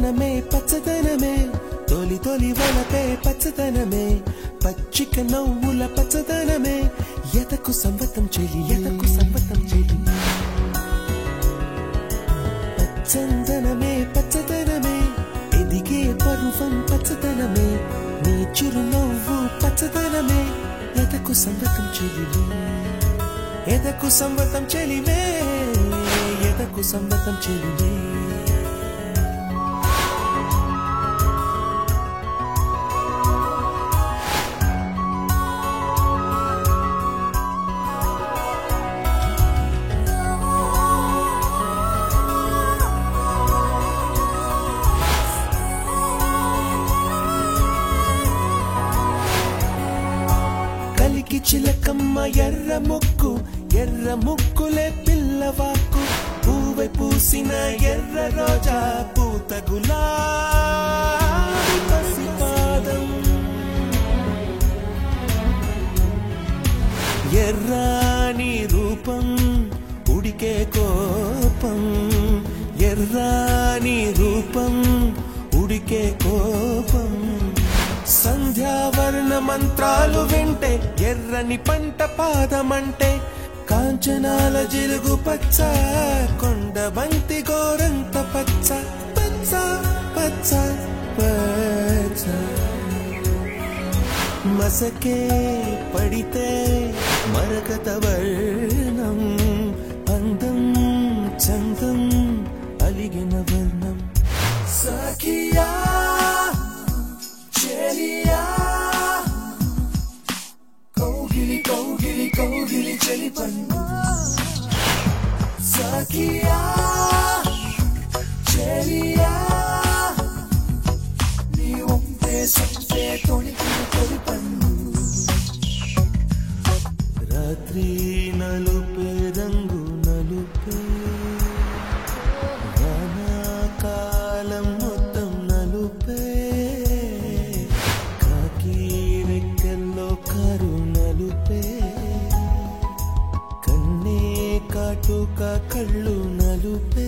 పచ్చదనమే పచ్చదనమే తొలి తొలి వలపే పచ్చదనమే పచ్చిక నవ్వుల పచ్చదనమే ఎదకు సంవతం చెలి ఎదకు సంవతం చెలి పచ్చదనమే పచ్చదనమే ఎదిగే పరువం పచ్చదనమే నీ చిరునవ్వు పచ్చదనమే ఎదకు సంవతం చెలి ఎదకు సంవతం చెలివే ఎదకు సంవతం చెలివే కలికి చిలకమ్మ ఎర్ర ముక్కులే పిల్లవాకు పూవై పూసిన ఎర్ర రోజా పూత గులాబీ పసిపాదం ఎర్రాని రూపం ఉడికే కోపం ఎర్రాని రూపం ఉడికే కోపం సంధ్యావర్ణ మంత్రాలు వింటే ఎర్రని పంట పాదమంటే కాంచనాల జిలుగు పచ్చ కొండ బంతి గోరంత పచ్చ పచ్చ పచ్చ పచ్చ మసకే పడితే మరకత వర్ణం అందం చందం అలిగిన వర్ణం సఖియా కౌగిలి కౌగిలి కౌగిలి చెలి పన్ను సఖియా చెలియా నీ ఒంటే సంతే తొణికిన తొలి పన్ను రాత్రి నలుపే రంగు నలుపే వానాకాలం మొత్తం నలుపే నలుపే కన్నే కాటుక కళ్ళు నలుపే